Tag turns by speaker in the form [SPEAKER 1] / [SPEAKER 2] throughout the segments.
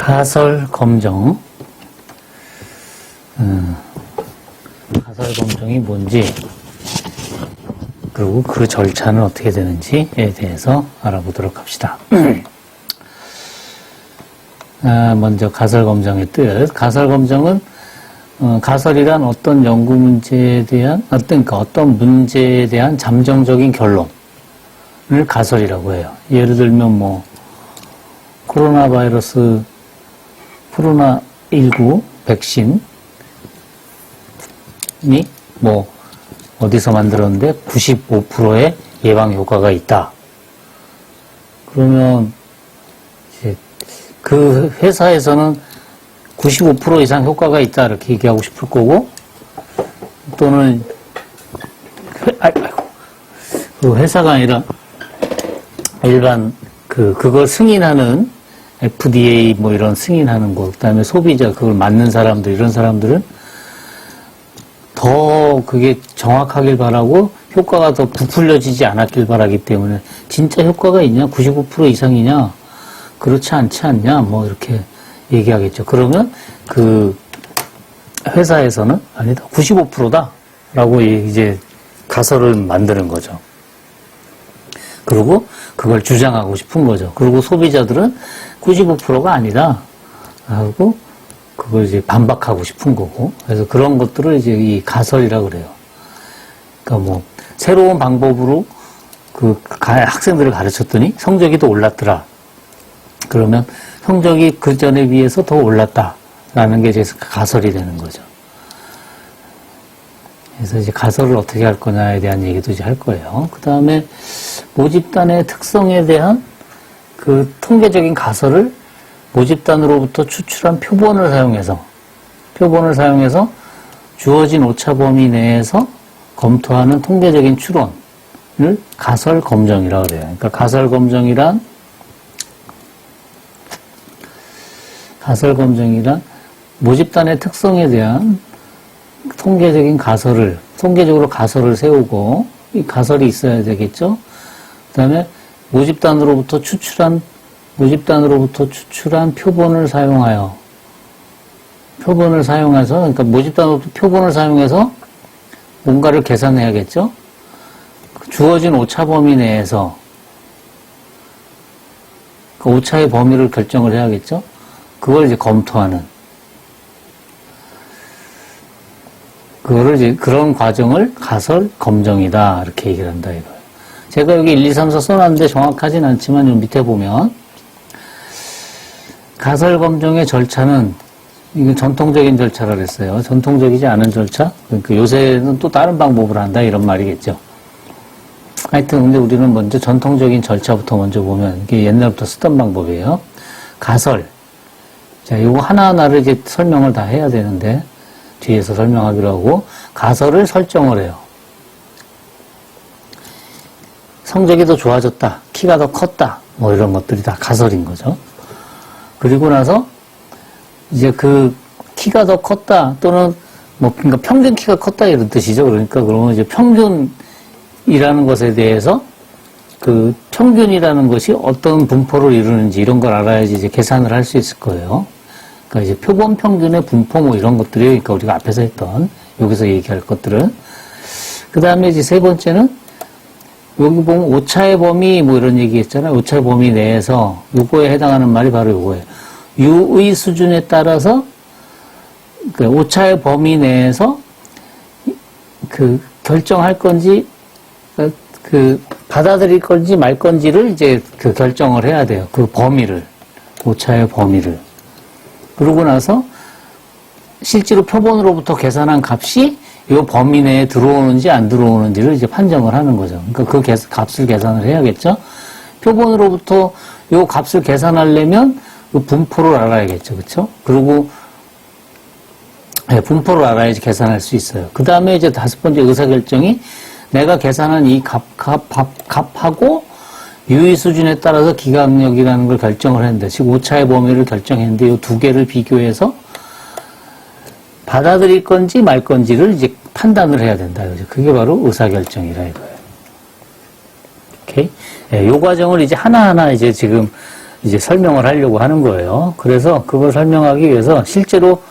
[SPEAKER 1] 가설 검정. 가설 검정이 뭔지, 그리고 그 절차는 어떻게 되는지에 대해서 알아보도록 합시다. 먼저 가설 검정의 뜻. 가설 검정은 가설이란 어떤 연구 문제에 대한 어떤 문제에 대한 잠정적인 결론을 가설이라고 해요. 예를 들면 뭐 코로나 바이러스 코로나19 백신이 뭐 어디서 만들었는데 95%의 예방 효과가 있다. 그러면 이제 그 회사에서는 95% 이상 효과가 있다 이렇게 얘기하고 싶을 거고, 또는 그 회사가 아니라 일반 그걸 승인하는 FDA 뭐 이런 승인하는 거, 그다음에 소비자 그걸 맞는 사람들, 이런 사람들은 더 그게 정확하길 바라고 효과가 더 부풀려지지 않았길 바라기 때문에, 진짜 효과가 있냐? 95% 이상이냐? 그렇지 않지 않냐? 뭐 이렇게 얘기하겠죠. 그러면 그 회사에서는 아니다, 95%다 라고 이제 가설을 만드는 거죠. 그리고 그걸 주장하고 싶은 거죠. 그리고 소비자들은 95%가 아니다 하고 그걸 이제 반박하고 싶은 거고. 그래서 그런 것들을 이제 이 가설이라고 그래요. 그러니까 뭐 새로운 방법으로 그 학생들을 가르쳤더니 성적이 더 올랐더라. 그러면 성적이 그 전에 비해서 더 올랐다라는 게 이제 가설이 되는 거죠. 그래서 이제 가설을 어떻게 할 거냐에 대한 얘기도 이제 할 거예요. 그 다음에 모집단의 특성에 대한 그 통계적인 가설을 모집단으로부터 추출한 표본을 사용해서 주어진 오차 범위 내에서 검토하는 통계적인 추론을 가설 검정이라고 그래요. 그러니까 가설 검정이란 모집단의 특성에 대한 통계적으로 가설을 세우고, 이 가설이 있어야 되겠죠. 그 다음에 모집단으로부터 추출한 표본을 사용해서, 그러니까 모집단으로부터 표본을 사용해서 뭔가를 계산해야겠죠. 주어진 오차 범위 내에서 그 오차의 범위를 결정을 해야겠죠. 그걸 이제 검토하는, 그런 과정을 가설 검정이다 이렇게 얘기를 한다 이거예요. 제가 여기 1, 2, 3, 4 써놨는데 정확하진 않지만 요 밑에 보면 가설 검정의 절차는, 이건 전통적인 절차라 그랬어요. 전통적이지 않은 절차? 그러니까 요새는 또 다른 방법을 한다 이런 말이겠죠. 하여튼 근데 우리는 먼저 전통적인 절차부터 먼저 보면, 이게 옛날부터 쓰던 방법이에요. 가설. 자, 요거 하나하나를 이제 설명을 다 해야 되는데 뒤에서 설명하기로 하고, 가설을 설정을 해요. 성적이 더 좋아졌다, 키가 더 컸다, 뭐 이런 것들이 다 가설인 거죠. 그리고 나서 이제 그 키가 더 컸다, 또는 뭐 그러니까 평균 키가 컸다 이런 뜻이죠. 그러니까 그러면 이제 평균이라는 것에 대해서 그 평균이라는 것이 어떤 분포를 이루는지 이런 걸 알아야지 이제 계산을 할 수 있을 거예요. 그러니까 이제 표본 평균의 분포 뭐 이런 것들이, 그러니까 우리가 앞에서 했던, 여기서 얘기할 것들은. 그 다음에 이제 세 번째는 여기 보면 오차의 범위 뭐 이런 얘기 했잖아요. 오차의 범위 내에서 요거에 해당하는 말이 바로 요거예요. 유의 수준에 따라서 그 오차의 범위 내에서 그 결정할 건지 그 받아들일 건지 말 건지를 이제 그 결정을 해야 돼요. 그 범위를, 오차의 범위를. 그러고 나서 실제로 표본으로부터 계산한 값이 이 범위 내에 들어오는지 안 들어오는지를 이제 판정을 하는 거죠. 그러니까 그 값을 계산을 해야겠죠. 표본으로부터 이 값을 계산하려면 그 분포를 알아야겠죠. 그렇죠? 그리고 분포를 알아야지 계산할 수 있어요. 그 다음에 이제 다섯 번째 의사결정이, 내가 계산한 이 값하고 유의 수준에 따라서 기강력이라는 걸 결정을 했는데, 즉 오차의 범위를 결정했는데, 이 두 개를 비교해서 받아들일 건지 말 건지를 이제 판단을 해야 된다. 그게 바로 의사결정이라 이거예요. 오케이? 요 과정을 이제 하나하나 이제 지금 이제 설명을 하려고 하는 거예요. 그래서 그걸 설명하기 위해서 실제로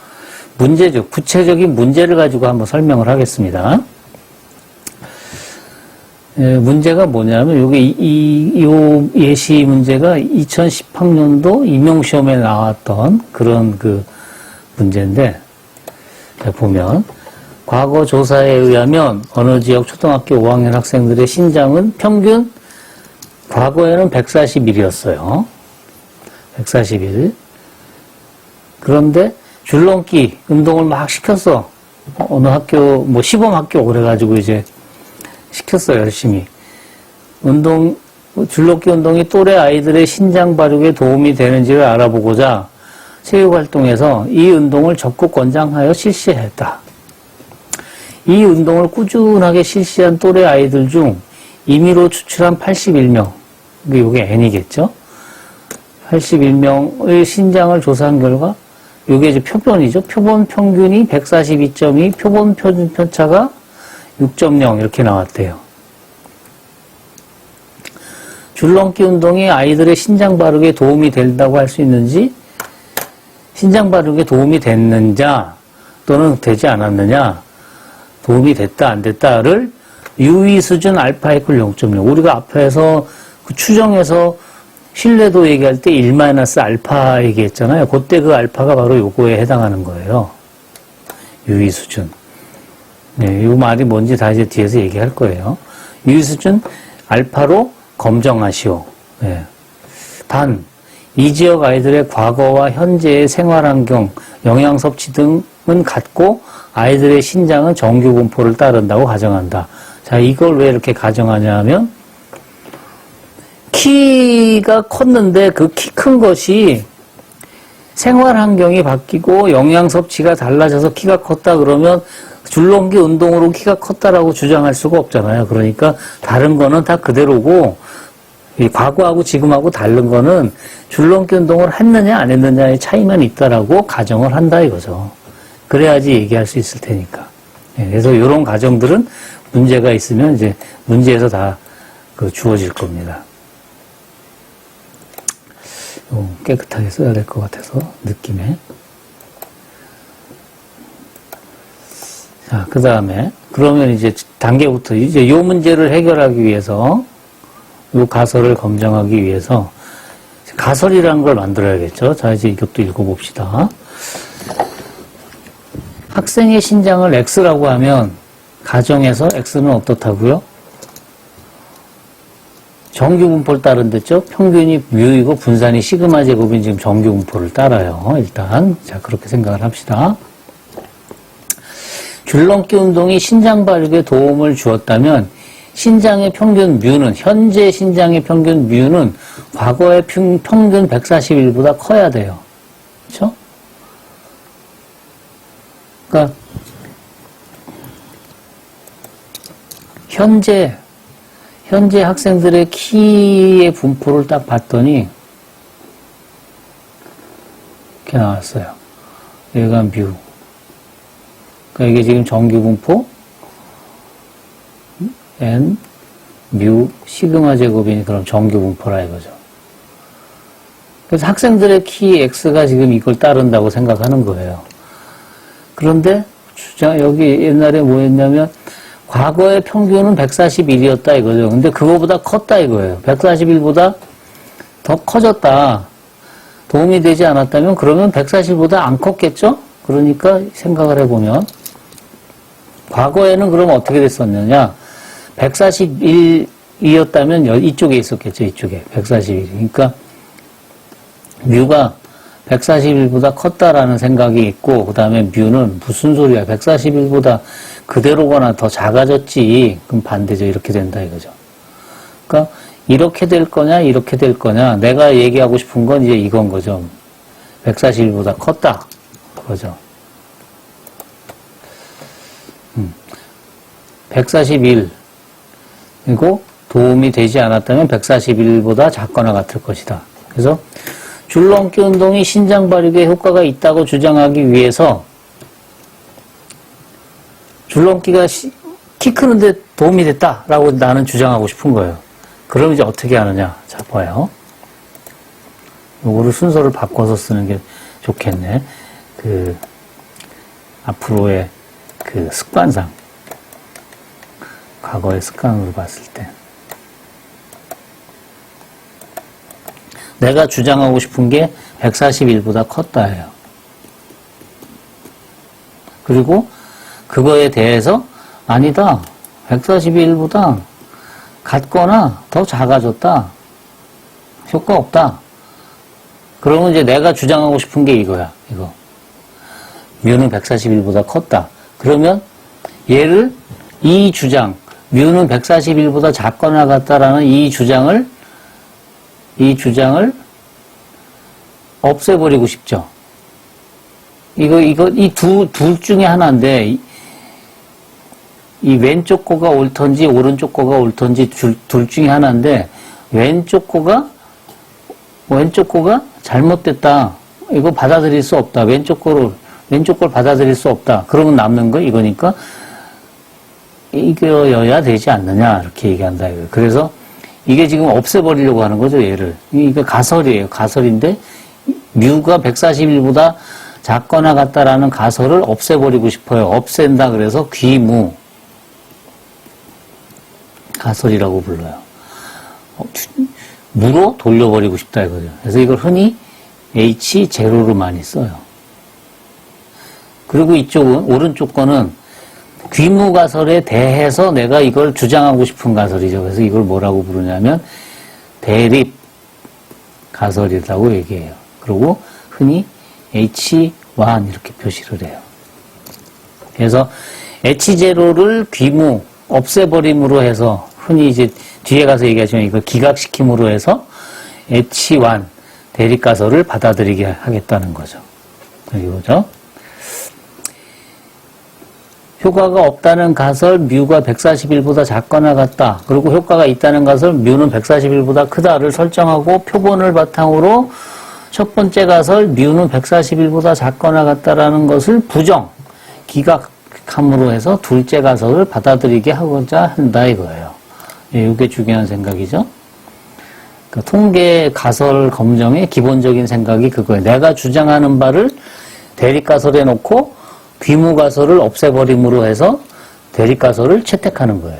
[SPEAKER 1] 문제죠. 구체적인 문제를 가지고 한번 설명을 하겠습니다. 문제가 뭐냐면, 요 예시 문제가 2018년도 임용시험에 나왔던 그런 그 문제인데, 보면, 과거 조사에 의하면 어느 지역 초등학교 5학년 학생들의 신장은 평균, 과거에는 141이었어요. 141. 그런데 줄넘기 운동을 막 시켰어. 어느 학교, 뭐 시범학교 그래가지고 이제 시켰어요, 열심히. 줄넘기 운동이 또래 아이들의 신장 발육에 도움이 되는지를 알아보고자 체육활동에서 이 운동을 적극 권장하여 실시했다. 이 운동을 꾸준하게 실시한 또래 아이들 중 임의로 추출한 81명, 이게 N이겠죠? 81명의 신장을 조사한 결과, 이게 이제 표본이죠. 표본 평균이 142.2, 표본 편차가 6.0 이렇게 나왔대요. 줄넘기 운동이 아이들의 신장 발육에 도움이 된다고 할 수 있는지, 신장 발육에 도움이 됐는자 또는 되지 않았느냐, 도움이 됐다 안 됐다를 유의 수준 알파 이퀄 0.0. 우리가 앞에서 그 추정해서 신뢰도 얘기할 때 1-알파 얘기했잖아요. 그때 그 알파가 바로 요거에 해당하는 거예요. 유의 수준. 네, 이 말이 뭔지 다 이제 뒤에서 얘기할 거예요. 유의 수준 알파로 검정하시오. 네. 단, 이 지역 아이들의 과거와 현재의 생활환경, 영양 섭취 등은 같고 아이들의 신장은 정규 분포를 따른다고 가정한다. 자, 이걸 왜 이렇게 가정하냐 하면 키가 컸는데 그 키 큰 것이 생활 환경이 바뀌고 영양 섭취가 달라져서 키가 컸다 그러면 줄넘기 운동으로 키가 컸다라고 주장할 수가 없잖아요. 그러니까 다른 거는 다 그대로고 이 과거하고 지금하고 다른 거는 줄넘기 운동을 했느냐 안 했느냐의 차이만 있다라고 가정을 한다 이거죠. 그래야지 얘기할 수 있을 테니까. 그래서 이런 가정들은 문제가 있으면 이제 문제에서 다 주어질 겁니다. 깨끗하게 써야 될 것 같아서 느낌에. 자, 그 다음에 그러면 이제 단계부터 이제 요 문제를 해결하기 위해서 요 가설을 검증하기 위해서 가설이라는 걸 만들어야겠죠. 자, 이제 이것도 읽어봅시다. 학생의 신장을 X라고 하면 가정에서 X는 어떻다고요? 정규 분포를 따른댔죠? 평균이 뮤이고 분산이 시그마 제곱인 지금 정규 분포를 따라요. 일단 자 그렇게 생각을 합시다. 줄넘기 운동이 신장 발육에 도움을 주었다면 신장의 평균 뮤는 현재 신장의 평균 뮤는 과거의 평균 141보다 커야 돼요. 그렇죠? 그러니까 현재 학생들의 키의 분포를 딱 봤더니 이렇게 나왔어요. 얘가 뮤. 그러니까 이게 지금 정규 분포 n 뮤 시그마 제곱이니 그럼 정규 분포라 이거죠. 그래서 학생들의 키 x가 지금 이걸 따른다고 생각하는 거예요. 그런데 여기 옛날에 뭐였냐면 과거의 평균은 141이었다 이거죠. 근데 그거보다 컸다 이거예요. 141보다 더 커졌다. 도움이 되지 않았다면 그러면 140보다 안 컸겠죠? 그러니까 생각을 해보면 과거에는 그럼 어떻게 됐었느냐? 141이었다면 이쪽에 있었겠죠. 이쪽에 141. 그러니까 뮤가 141보다 컸다라는 생각이 있고 그 다음에 뮤는 무슨 소리야. 141보다 그대로거나 더 작아졌지. 그럼 반대죠. 이렇게 된다 이거죠. 그러니까 이렇게 될 거냐 이렇게 될 거냐 내가 얘기하고 싶은 건 이제 이건 거죠. 141보다 컸다. 그거죠. 141 그리고 도움이 되지 않았다면 141보다 작거나 같을 것이다. 그래서 줄넘기 운동이 신장 발육에 효과가 있다고 주장하기 위해서 줄넘기가 키 크는데 도움이 됐다라고 나는 주장하고 싶은 거예요. 그럼 이제 어떻게 하느냐? 자, 봐요. 요거를 순서를 바꿔서 쓰는 게 좋겠네. 앞으로의 습관상, 과거의 습관으로 봤을 때. 내가 주장하고 싶은 게 141보다 컸다예요. 그리고 그거에 대해서 아니다. 141보다 같거나 더 작아졌다. 효과 없다. 그러면 이제 내가 주장하고 싶은 게 이거야. 이거. 뮤는 141보다 컸다. 그러면 얘를 이 주장, 뮤는 141보다 작거나 같다라는 이 주장을 없애버리고 싶죠. 이 둘 중에 하나인데, 이 왼쪽 거가 옳던지, 오른쪽 거가 옳던지, 둘 중에 하나인데, 왼쪽 거가 잘못됐다. 이거 받아들일 수 없다. 왼쪽 걸 받아들일 수 없다. 그러면 남는 거 이거니까, 이겨야 되지 않느냐. 이렇게 얘기한다. 그래서, 이게 지금 없애버리려고 하는 거죠, 얘를. 이거 가설이에요. 가설인데, 뮤가 141보다 작거나 같다라는 가설을 없애버리고 싶어요. 없앤다 그래서 귀무. 가설이라고 불러요. 무로 돌려버리고 싶다 이거죠. 그래서 이걸 흔히 H0로 많이 써요. 그리고 이쪽은, 오른쪽 거는 귀무 가설에 대해서 내가 이걸 주장하고 싶은 가설이죠. 그래서 이걸 뭐라고 부르냐면 대립 가설이라고 얘기해요. 그리고 흔히 H1 이렇게 표시를 해요. 그래서 H0를 귀무, 없애버림으로 해서 흔히 이제 뒤에 가서 얘기하지만 이걸 기각시킴으로 해서 H1 대립 가설을 받아들이게 하겠다는 거죠. 이거죠. 효과가 없다는 가설 뮤가 141보다 작거나 같다. 그리고 효과가 있다는 가설 뮤는 141보다 크다를 설정하고 표본을 바탕으로 첫 번째 가설 뮤는 141보다 작거나 같다라는 것을 부정, 기각함으로 해서 둘째 가설을 받아들이게 하고자 한다 이거예요. 예, 이게 중요한 생각이죠. 그러니까 통계 가설 검정의 기본적인 생각이 그거예요. 내가 주장하는 바를 대립가설에 놓고 귀무가설을 없애버림으로 해서 대립가설을 채택하는 거예요.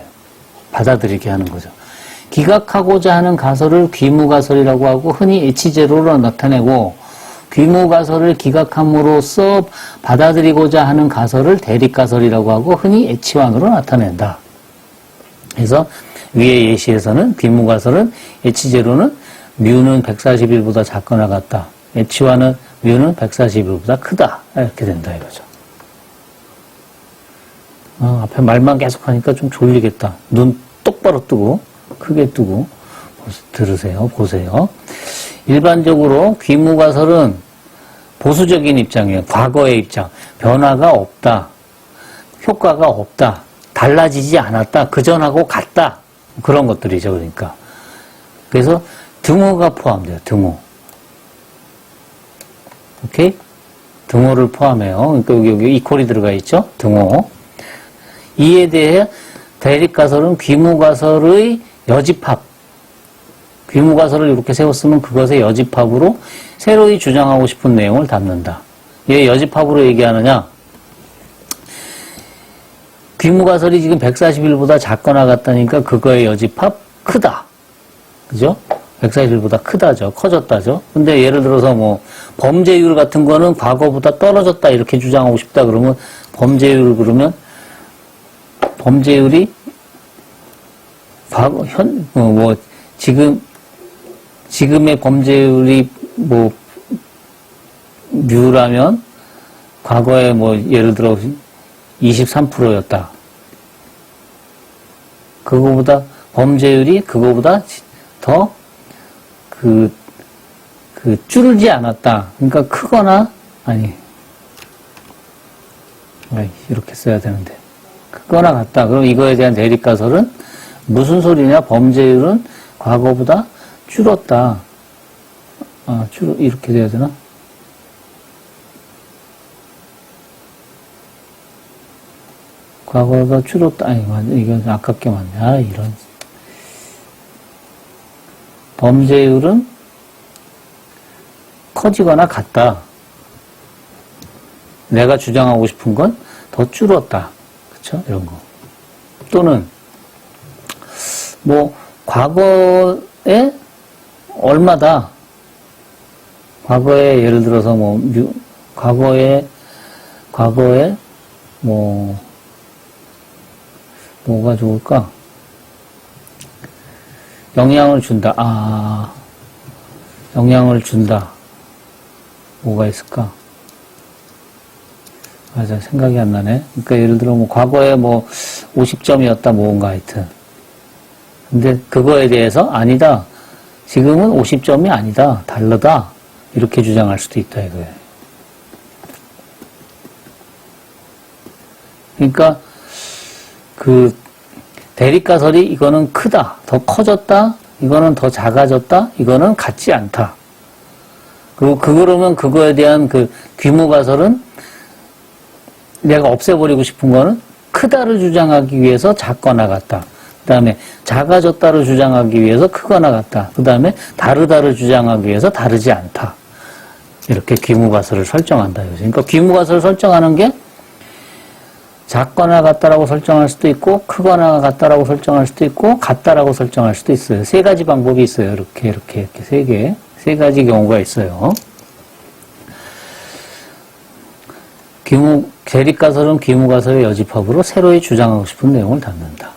[SPEAKER 1] 받아들이게 하는 거죠. 기각하고자 하는 가설을 귀무가설이라고 하고 흔히 H0로 나타내고 귀무가설을 기각함으로써 받아들이고자 하는 가설을 대립가설이라고 하고 흔히 H1으로 나타낸다. 그래서 위의 예시에서는 귀무가설은 H0는 뮤는 141보다 작거나 같다. H1은 뮤는 141보다 크다. 이렇게 된다 이거죠. 앞에 말만 계속 하니까 좀 졸리겠다. 눈 똑바로 뜨고 크게 뜨고 들으세요. 보세요. 일반적으로 귀무가설은 보수적인 입장이에요. 과거의 입장. 변화가 없다. 효과가 없다. 달라지지 않았다. 그전하고 같다. 그런 것들이죠. 그러니까. 그래서 등호가 포함돼요. 등호. 오케이? 등호를 포함해요. 그러니까 여기 이퀄이 들어가 있죠. 등호. 이에 대해 대립가설은 귀무가설의 여집합. 귀무가설을 이렇게 세웠으면 그것의 여집합으로 새로이 주장하고 싶은 내용을 담는다. 왜 여집합으로 얘기하느냐? 귀무가설이 지금 141보다 작거나 같다니까 그거의 여집합 크다. 그죠? 141보다 크다죠. 커졌다죠. 근데 예를 들어서 뭐 범죄율 같은 거는 과거보다 떨어졌다 이렇게 주장하고 싶다 그러면 범죄율 그러면 범죄율이 과거 지금의 범죄율이 뮤라면 과거에 예를 들어 23%였다. 그거보다 범죄율이 그거보다 더 줄지 않았다. 그러니까 크거나 이렇게 써야 되는데 크거나 같다. 그럼 이거에 대한 대립가설은 무슨 소리냐? 범죄율은 과거보다 줄었다. 이렇게 돼야 되나? 과거가 줄었다. 이건 아깝게 맞네. 이런. 범죄율은 커지거나 같다. 내가 주장하고 싶은 건 더 줄었다. 그쵸? 이런 거. 또는, 뭐, 과거에 얼마다. 과거에 예를 들어서 뭐, 과거에, 뭐, 뭐가 좋을까? 영향을 준다. 영향을 준다. 뭐가 있을까? 맞아, 생각이 안 나네. 그러니까 예를 들어 뭐 과거에 뭐 50점이었다 뭔가 하여튼. 근데 그거에 대해서 아니다. 지금은 50점이 아니다. 다르다. 이렇게 주장할 수도 있다 이거예요. 그러니까 그 대립가설이 이거는 크다. 더 커졌다. 이거는 더 작아졌다. 이거는 같지 않다. 그리고 그러면 그거에 대한 그 규모가설은 내가 없애버리고 싶은 거는 크다를 주장하기 위해서 작거나 같다. 그 다음에 작아졌다를 주장하기 위해서 크거나 같다. 그 다음에 다르다를 주장하기 위해서 다르지 않다. 이렇게 규모가설을 설정한다. 그러니까 규모가설을 설정하는 게 작거나 같다라고 설정할 수도 있고 크거나 같다라고 설정할 수도 있고 같다라고 설정할 수도 있어요. 세 가지 방법이 있어요. 이렇게 세 가지 경우가 있어요. 대립가설은 규모가설의 여집합으로 새로이 주장하고 싶은 내용을 담는다.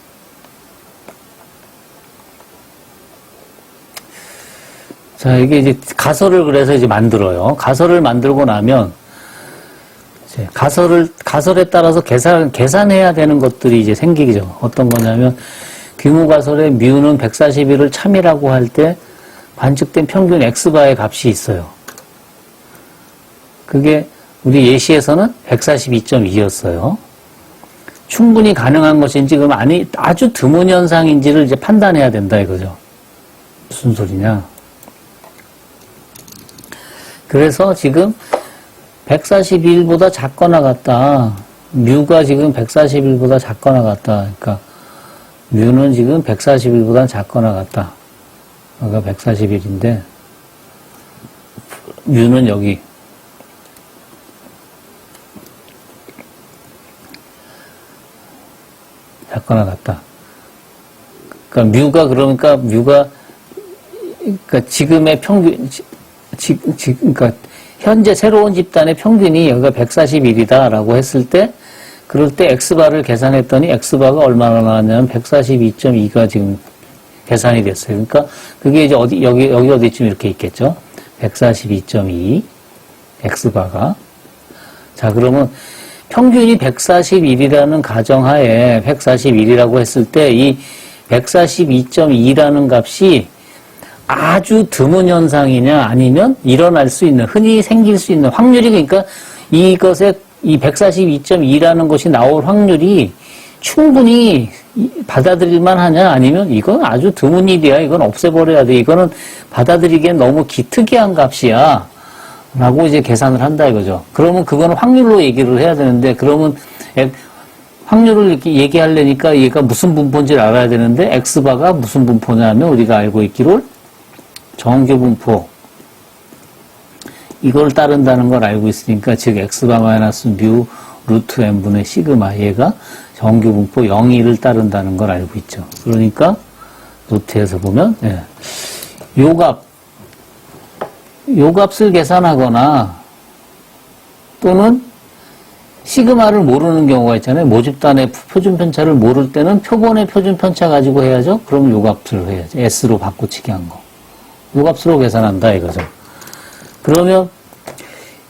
[SPEAKER 1] 자, 이게 이제 가설을 그래서 이제 만들어요. 가설을 만들고 나면 이제 가설에 따라서 계산해야 되는 것들이 이제 생기죠. 어떤 거냐면 규모가설의 뮤는 141을 참이라고 할 때 관측된 평균 x바의 값이 있어요. 그게 우리 예시에서는 142.2였어요. 충분히 가능한 것인지, 그럼 아주 드문 현상인지를 이제 판단해야 된다 이거죠. 무슨 소리냐. 그래서 지금 141보다 작거나 같다. 뮤가 지금 141보다 작거나 같다. 그러니까 뮤는 지금 141보다 작거나 같다. 그러니까 141인데 뮤는 여기 작거나 같다. 그러니까 뮤가 지금의 평균, 그러니까 현재 새로운 집단의 평균이 여기가 141이다라고 했을 때, 그럴 때 x바를 계산했더니 x바가 얼마나 나왔냐면 142.2가 지금 계산이 됐어요. 그러니까 그게 이제 여기 어디쯤 이렇게 있겠죠. 142.2 x바가. 자, 그러면 평균이 141이라는 가정하에 141이라고 했을 때 이 142.2라는 값이 아주 드문 현상이냐 아니면 일어날 수 있는, 흔히 생길 수 있는 확률이, 그러니까 이것에 이 142.2라는 것이 나올 확률이 충분히 받아들일만 하냐 아니면 이건 아주 드문 일이야. 이건 없애버려야 돼. 이거는 받아들이기엔 너무 기특이한 값이야. 라고 이제 계산을 한다 이거죠. 그러면 그거는 확률로 얘기를 해야 되는데, 그러면 확률을 이렇게 얘기하려니까 얘가 무슨 분포인지를 알아야 되는데, x바가 무슨 분포냐면 우리가 알고 있기로 정규 분포, 이걸 따른다는 걸 알고 있으니까, 즉 x바 마이너스 뮤 루트 n분의 시그마, 얘가 정규 분포 0,1을 따른다는 걸 알고 있죠. 그러니까 노트에서 보면 요 값을 계산하거나 또는 시그마를 모르는 경우가 있잖아요. 모집단의 표준 편차를 모를 때는 표본의 표준 편차 가지고 해야죠. 그럼 요 값을 해야죠. S로 바꾸치기 한 거. 요 값으로 계산한다 이거죠. 그러면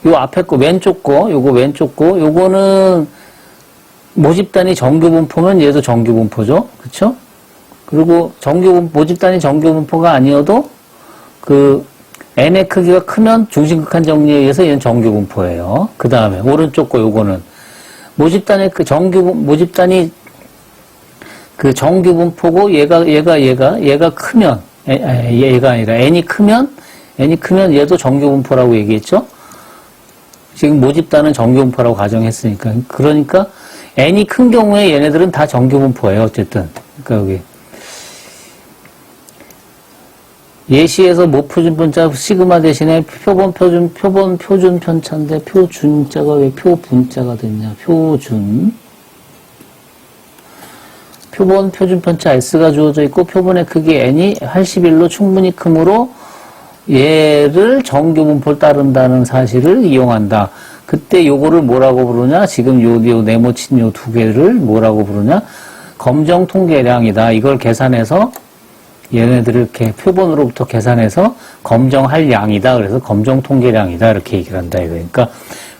[SPEAKER 1] 요 앞에 거 왼쪽 거, 요거 왼쪽 거, 요거는 모집단이 정규 분포면 얘도 정규 분포죠. 그쵸? 그리고 모집단이 정규 분포가 아니어도 n의 크기가 크면 중심극한 정리에 의해서 얘는 정규 분포예요. 그 다음에 오른쪽 거 요거는 모집단이 정규 분포고 얘가 크면, 얘가 아니라 n이 크면 얘도 정규 분포라고 얘기했죠. 지금 모집단은 정규 분포라고 가정했으니까. 그러니까 n이 큰 경우에 얘네들은 다 정규 분포예요. 어쨌든. 그러니까 여기 예시에서 모표준 편자 시그마 대신에 표본 표준 편차인데 표준자가 왜 표분자가 됐냐? 표준. 표본 표준 편차 S가 주어져 있고 표본의 크기 N이 81로 충분히 크므로 얘를 정규 분포를 따른다는 사실을 이용한다. 그때 요거를 뭐라고 부르냐? 지금 요 네모친 요 두 개를 뭐라고 부르냐? 검정 통계량이다. 이걸 계산해서 얘네들을 이렇게 표본으로부터 계산해서 검정할 양이다. 그래서 검정 통계량이다. 이렇게 얘기를 한다. 그러니까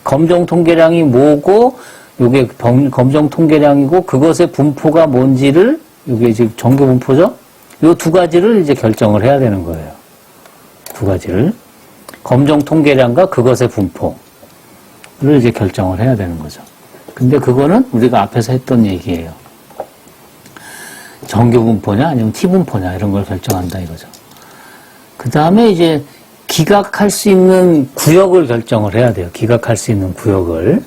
[SPEAKER 1] 검정 통계량이 뭐고 요게 검정 통계량이고 그것의 분포가 뭔지를 요게 지금 정규 분포죠? 요 두 가지를 이제 결정을 해야 되는 거예요. 두 가지를. 검정 통계량과 그것의 분포를 이제 결정을 해야 되는 거죠. 근데 그거는 우리가 앞에서 했던 얘기예요. 정규 분포냐 아니면 T 분포냐 이런 걸 결정한다 이거죠. 그 다음에 이제 기각할 수 있는 구역을 결정을 해야 돼요. 기각할 수 있는 구역을.